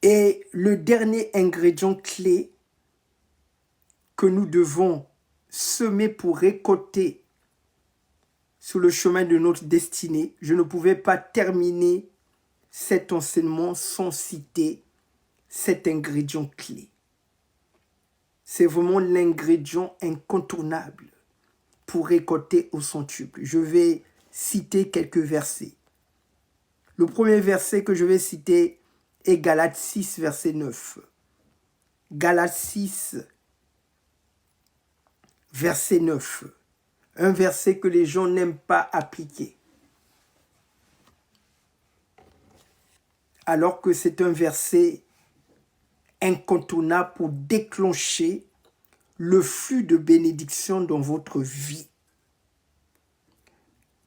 Et le dernier ingrédient clé que nous devons semer pour récolter sur le chemin de notre destinée, je ne pouvais pas terminer cet enseignement sans citer cet ingrédient clé. C'est vraiment l'ingrédient incontournable pour récolter au centuple. Je vais citer quelques versets. Le premier verset que je vais citer est Galates 6, verset 9. Galates 6, verset 9. Un verset que les gens n'aiment pas appliquer. Alors que c'est un verset incontournable pour déclencher le flux de bénédiction dans votre vie.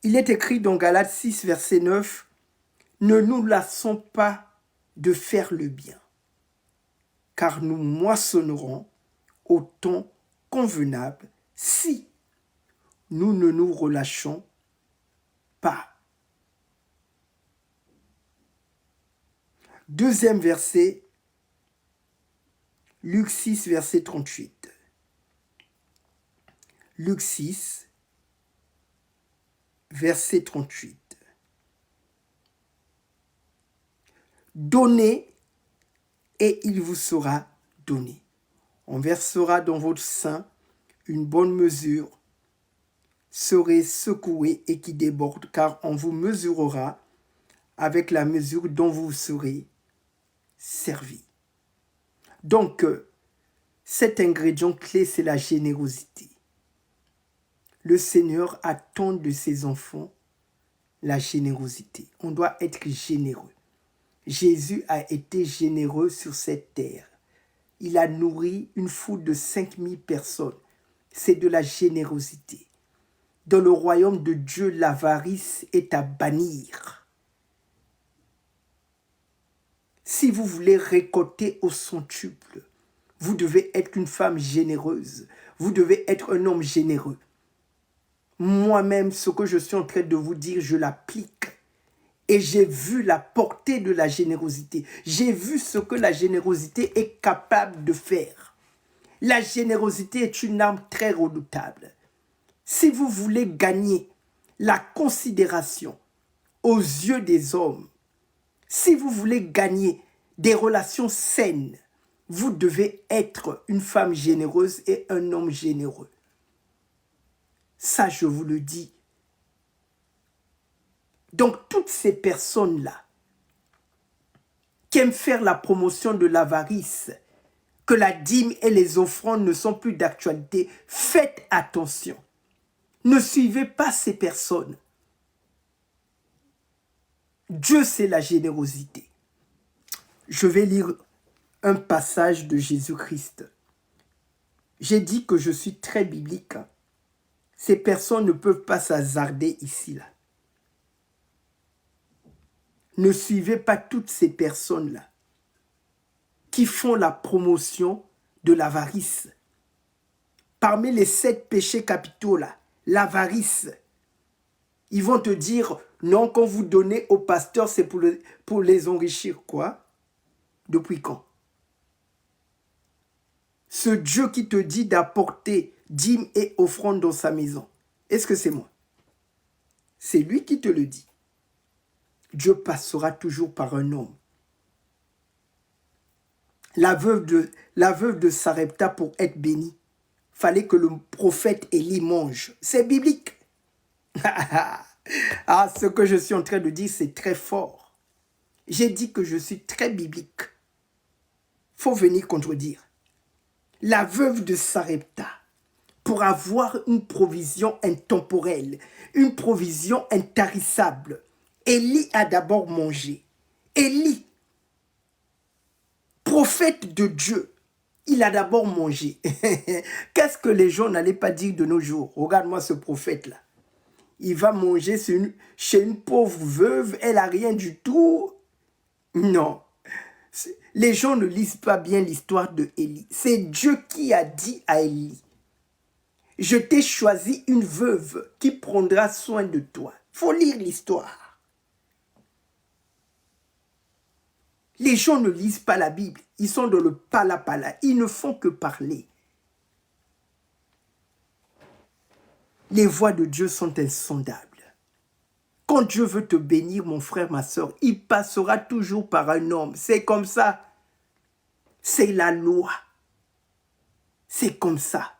Il est écrit dans Galates 6, verset 9, « Ne nous lassons pas de faire le bien, car nous moissonnerons au temps convenable si nous ne nous relâchons pas. » Deuxième verset, Luc 6, verset 38. Luc 6, verset 38. Donnez et il vous sera donné. On versera dans votre sein une bonne mesure, serez secoué et qui déborde, car on vous mesurera avec la mesure dont vous serez servi. Donc, cet ingrédient clé, c'est la générosité. Le Seigneur attend de ses enfants la générosité. On doit être généreux. Jésus a été généreux sur cette terre. Il a nourri une foule de 5000 personnes. C'est de la générosité. Dans le royaume de Dieu, l'avarice est à bannir. Si vous voulez récolter au centuple, vous devez être une femme généreuse. Vous devez être un homme généreux. Moi-même, ce que je suis en train de vous dire, je l'applique. Et j'ai vu la portée de la générosité. J'ai vu ce que la générosité est capable de faire. La générosité est une arme très redoutable. Si vous voulez gagner la considération aux yeux des hommes, si vous voulez gagner des relations saines, vous devez être une femme généreuse et un homme généreux. Ça, je vous le dis. Donc, toutes ces personnes-là qui aiment faire la promotion de l'avarice, que la dîme et les offrandes ne sont plus d'actualité, faites attention. Ne suivez pas ces personnes. Dieu, c'est la générosité. Je vais lire un passage de Jésus-Christ. J'ai dit que je suis très biblique. Ces personnes ne peuvent pas s'hasarder ici, là. Ne suivez pas toutes ces personnes-là qui font la promotion de l'avarice. Parmi les 7 péchés capitaux, là, l'avarice, ils vont te dire, non, quand vous donnez au pasteur, c'est pour les enrichir. Quoi? Depuis quand? Ce Dieu qui te dit d'apporter dîmes et offrandes dans sa maison, est-ce que c'est moi? C'est lui qui te le dit. Dieu passera toujours par un homme. La veuve de Sarepta, pour être bénie, fallait que le prophète Élie mange. C'est biblique. Ah, ce que je suis en train de dire, c'est très fort. J'ai dit que je suis très biblique. Faut venir contredire. La veuve de Sarepta, pour avoir une provision intemporelle, une provision intarissable, Élie a d'abord mangé. Élie, prophète de Dieu, il a d'abord mangé. Qu'est-ce que les gens n'allaient pas dire de nos jours? Regarde-moi ce prophète-là. Il va manger chez une pauvre veuve, elle n'a rien du tout. Non. Les gens ne lisent pas bien l'histoire de Élie. C'est Dieu qui a dit à Élie, je t'ai choisi une veuve qui prendra soin de toi. Il faut lire l'histoire. Les gens ne lisent pas la Bible. Ils sont dans le pala-pala. Ils ne font que parler. Les voies de Dieu sont insondables. Quand Dieu veut te bénir, mon frère, ma soeur, il passera toujours par un homme. C'est comme ça. C'est la loi. C'est comme ça.